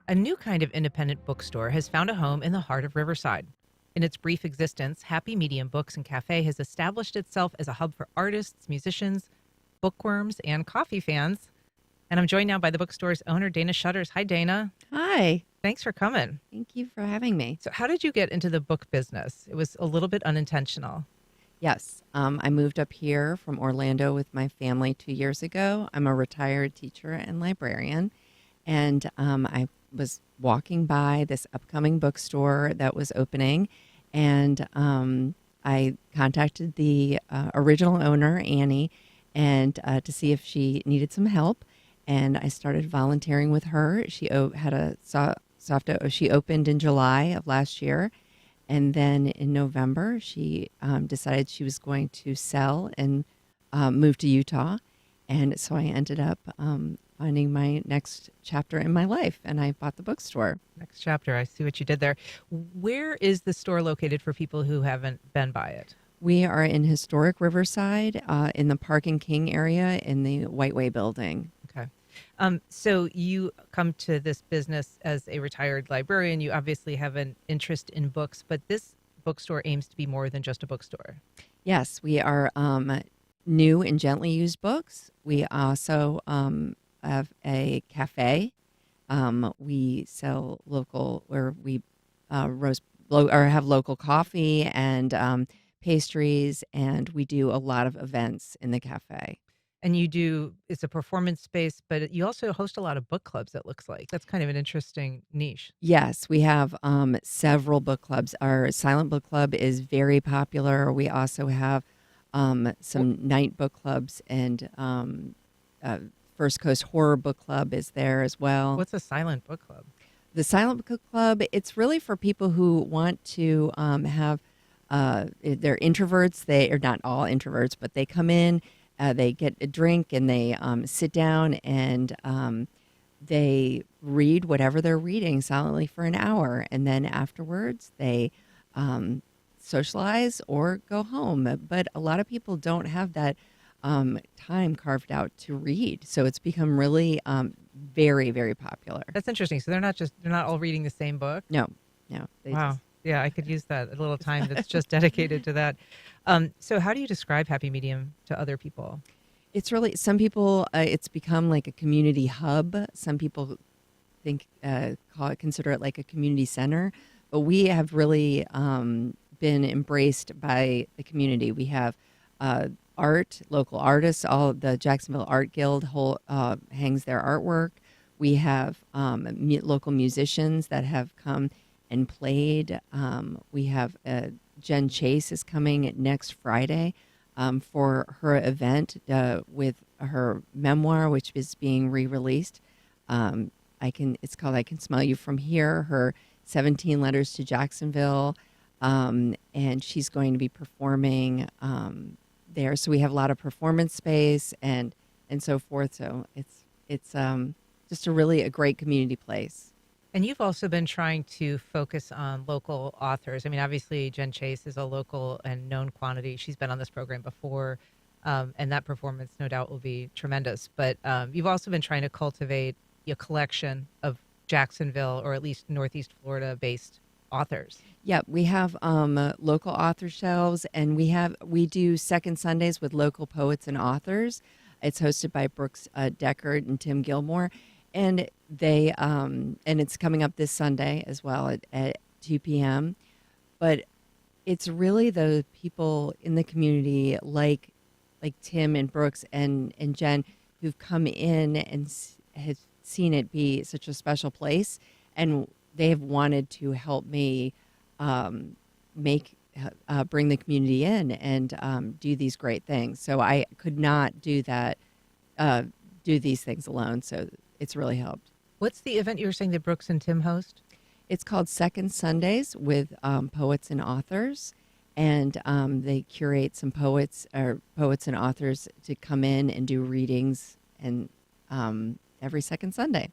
A new kind of independent bookstore has found a home in the heart of Riverside. In its brief existence, Happy Medium Books and Cafe has established itself as a hub for artists, musicians, bookworms, and coffee fans. And I'm joined now by the bookstore's owner, Dana Shutters. Hi, Dana. Hi. Thanks for coming. Thank you for having me. So, how did you get into the book business? It was a little bit unintentional. Yes, I moved up here from Orlando with my family 2 years ago. I'm a retired teacher and librarian, and I was walking by this upcoming bookstore that was opening, and I contacted the original owner, Annie, and to see if she needed some help. And I started volunteering with her. She had a she opened in July of last year. And then in November, she decided she was going to sell and move to Utah. And so I ended up finding my next chapter in my life, and I bought the bookstore. Next chapter. I see what you did there. Where is the store located for people who haven't been by it? We are in historic Riverside in the Park and King area in the Whiteway building. Okay. So you come to this business as a retired librarian. You obviously have an interest in books, but this bookstore aims to be more than just a bookstore. Yes, we are new and gently used books. We also have a cafe. We sell local, where we have local coffee and pastries, and we do a lot of events in the cafe. And it's a performance space, but you also host a lot of book clubs, it looks like. That's kind of an interesting niche. Yes, we have several book clubs. Our silent book club is very popular. We also have some night book clubs, and First Coast Horror Book Club is there as well. What's a silent book club? The silent book club, it's really for people who want to have, they're introverts. They are not all introverts, but they come in. They get a drink and they sit down and they read whatever they're reading silently for an hour. And then afterwards, they socialize or go home. But a lot of people don't have that time carved out to read. So it's become really very, very popular. That's interesting. So they're not all reading the same book? No. Wow. Yeah, I could use that, a little time that's just dedicated to that. So how do you describe Happy Medium to other people? It's really, some people, it's become like a community hub. Some people consider it like a community center. But we have really been embraced by the community. We have art, local artists. All the Jacksonville Art Guild hangs their artwork. We have local musicians that have come and played. We have Jen Chase is coming next Friday for her event with her memoir, which is being re-released. It's called "I Can Smell You from Here." Her 17 letters to Jacksonville, and she's going to be performing there. So we have a lot of performance space and so forth. So it's just a great community place. And you've also been trying to focus on local authors. I mean, obviously, Jen Chase is a local and known quantity. She's been on this program before, and that performance, no doubt, will be tremendous. But you've also been trying to cultivate a collection of Jacksonville, or at least Northeast Florida-based authors. Yeah, we have local author shelves, and we do second Sundays with local poets and authors. It's hosted by Brooks Deckard and Tim Gilmore. And it's coming up this Sunday as well at 2 p.m. But it's really the people in the community like Tim and Brooks and Jen who've come in and have seen it be such a special place, and they have wanted to help me bring the community in and do these great things. So I could not do these things alone. So it's really helped. What's the event you were saying that Brooks and Tim host? It's called Second Sundays with poets and authors, and they curate some poets and authors to come in and do readings, and every second Sunday.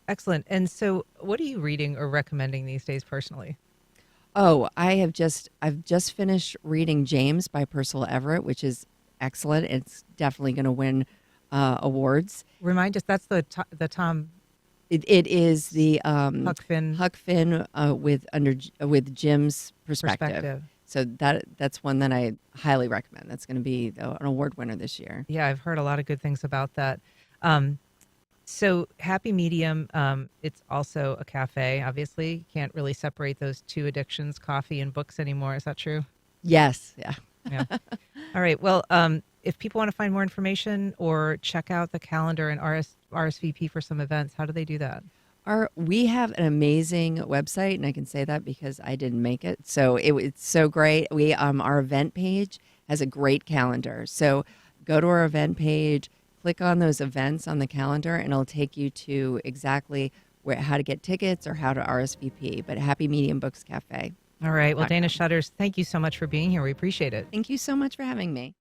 Excellent. And so, what are you reading or recommending these days personally? Oh, I've just finished reading James by Percival Everett, which is excellent. It's definitely going to win awards. Remind us, that's the Tom It is the Huck Finn Huck Finn with Jim's perspective. perspective. So that's one that I highly recommend. That's going to be an award winner this year. Yeah, I've heard a lot of good things about that. Um, so Happy Medium, it's also a cafe. Obviously, you can't really separate those two addictions, coffee and books anymore. Is that true? Yes, yeah. Yeah. All right. Well, if people want to find more information or check out the calendar and RSVP for some events, how do they do that? We have an amazing website, and I can say that because I didn't make it. So it's so great. We our event page has a great calendar. So go to our event page, click on those events on the calendar, and it'll take you to exactly how to get tickets or how to RSVP. But Happy Medium Books Cafe. All right. Well, Dana Shutters, thank you so much for being here. We appreciate it. Thank you so much for having me.